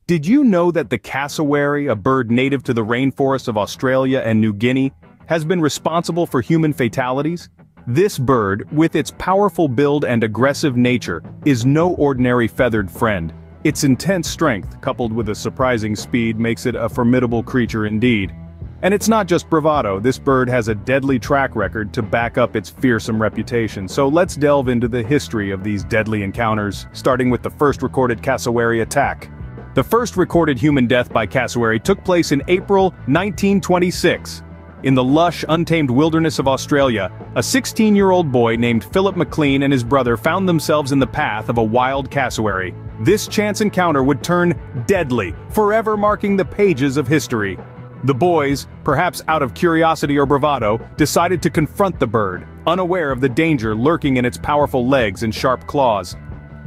Did you know that the cassowary, a bird native to the rainforests of Australia and New Guinea, has been responsible for human fatalities? This bird, with its powerful build and aggressive nature, is no ordinary feathered friend. Its intense strength, coupled with a surprising speed, makes it a formidable creature indeed. And it's not just bravado, this bird has a deadly track record to back up its fearsome reputation. So let's delve into the history of these deadly encounters, starting with the first recorded cassowary attack. The first recorded human death by cassowary took place in April 1926. In the lush, untamed wilderness of Australia, a 16-year-old boy named Philip McLean and his brother found themselves in the path of a wild cassowary. This chance encounter would turn deadly, forever marking the pages of history. The boys, perhaps out of curiosity or bravado, decided to confront the bird, unaware of the danger lurking in its powerful legs and sharp claws.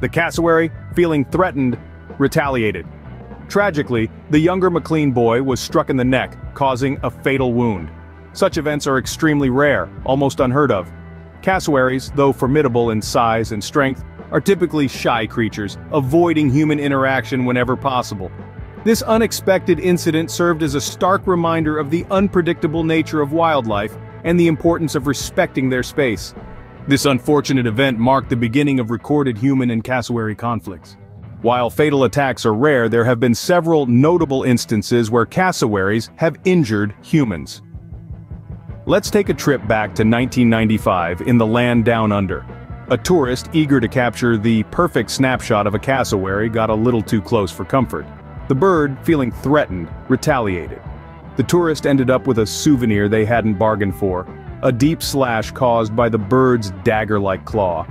The cassowary, feeling threatened, retaliated. Tragically, the younger McLean boy was struck in the neck, causing a fatal wound. Such events are extremely rare, almost unheard of. Cassowaries, though formidable in size and strength, are typically shy creatures, avoiding human interaction whenever possible. This unexpected incident served as a stark reminder of the unpredictable nature of wildlife and the importance of respecting their space. This unfortunate event marked the beginning of recorded human and cassowary conflicts. While fatal attacks are rare, there have been several notable instances where cassowaries have injured humans. Let's take a trip back to 1995 in the land down under. A tourist eager to capture the perfect snapshot of a cassowary got a little too close for comfort. The bird, feeling threatened, retaliated. The tourist ended up with a souvenir they hadn't bargained for, a deep slash caused by the bird's dagger-like claw.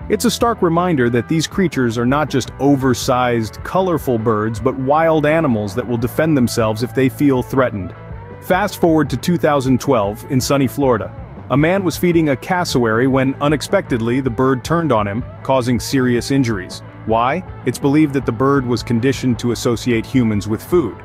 It's a stark reminder that these creatures are not just oversized, colorful birds but wild animals that will defend themselves if they feel threatened. Fast forward to 2012 in sunny Florida. A man was feeding a cassowary when, unexpectedly, the bird turned on him, causing serious injuries. Why? It's believed that the bird was conditioned to associate humans with food.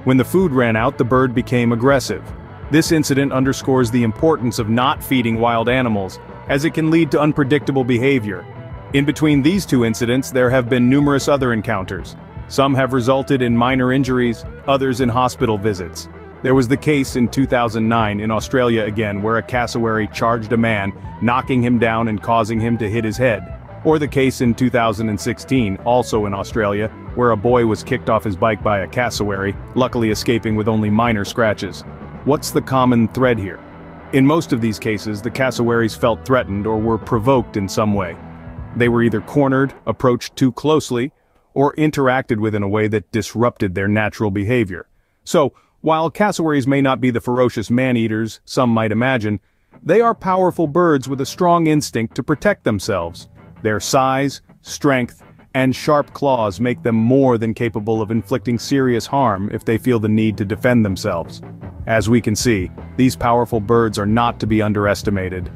When the food ran out, the bird became aggressive. This incident underscores the importance of not feeding wild animals, as it can lead to unpredictable behavior. In between these two incidents, there have been numerous other encounters. Some have resulted in minor injuries, others in hospital visits. There was the case in 2009 in Australia again where a cassowary charged a man, knocking him down and causing him to hit his head. Or the case in 2016, also in Australia, where a boy was kicked off his bike by a cassowary, luckily escaping with only minor scratches. What's the common thread here? In most of these cases, the cassowaries felt threatened or were provoked in some way. They were either cornered, approached too closely, or interacted with in a way that disrupted their natural behavior. So, while cassowaries may not be the ferocious man-eaters some might imagine, they are powerful birds with a strong instinct to protect themselves. Their size, strength, and sharp claws make them more than capable of inflicting serious harm if they feel the need to defend themselves. As we can see, these powerful birds are not to be underestimated.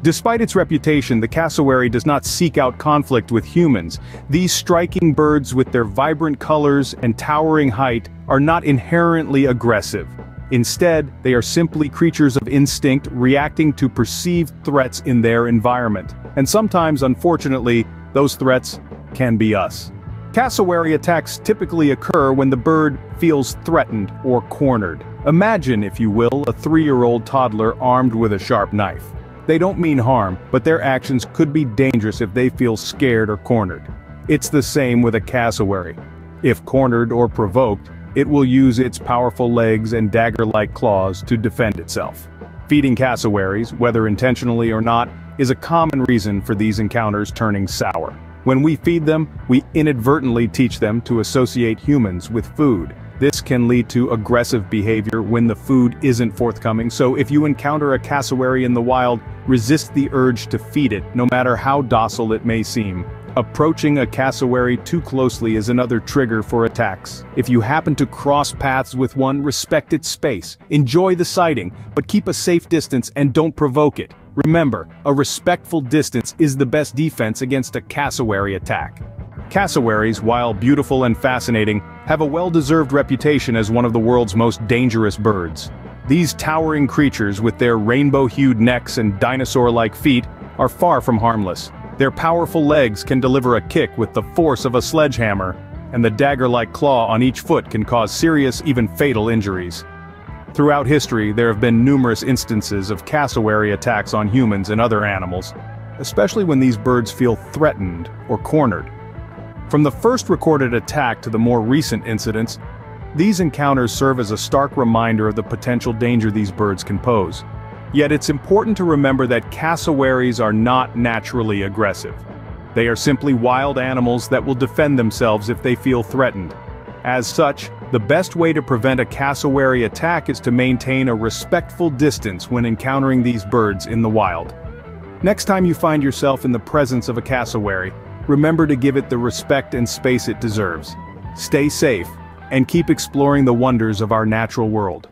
Despite its reputation, the cassowary does not seek out conflict with humans. These striking birds with their vibrant colors and towering height are not inherently aggressive. Instead, they are simply creatures of instinct reacting to perceived threats in their environment. And sometimes, unfortunately, those threats can be us. Cassowary attacks typically occur when the bird feels threatened or cornered. Imagine, if you will, a 3-year-old toddler armed with a sharp knife. They don't mean harm, but their actions could be dangerous if they feel scared or cornered. It's the same with a cassowary. If cornered or provoked, it will use its powerful legs and dagger-like claws to defend itself. Feeding cassowaries, whether intentionally or not, is a common reason for these encounters turning sour. When we feed them, we inadvertently teach them to associate humans with food. This can lead to aggressive behavior when the food isn't forthcoming, so if you encounter a cassowary in the wild, resist the urge to feed it, no matter how docile it may seem. Approaching a cassowary too closely is another trigger for attacks. If you happen to cross paths with one, respect its space. Enjoy the sighting, but keep a safe distance and don't provoke it. Remember, a respectful distance is the best defense against a cassowary attack. Cassowaries, while beautiful and fascinating, have a well-deserved reputation as one of the world's most dangerous birds. These towering creatures with their rainbow-hued necks and dinosaur-like feet are far from harmless. Their powerful legs can deliver a kick with the force of a sledgehammer. and the dagger-like claw on each foot can cause serious, even fatal injuries. Throughout history, there have been numerous instances of cassowary attacks on humans and other animals, especially when these birds feel threatened or cornered. From the first recorded attack to the more recent incidents, these encounters serve as a stark reminder of the potential danger these birds can pose. Yet it's important to remember that cassowaries are not naturally aggressive. They are simply wild animals that will defend themselves if they feel threatened. As such, the best way to prevent a cassowary attack is to maintain a respectful distance when encountering these birds in the wild. Next time you find yourself in the presence of a cassowary, remember to give it the respect and space it deserves. Stay safe, and keep exploring the wonders of our natural world.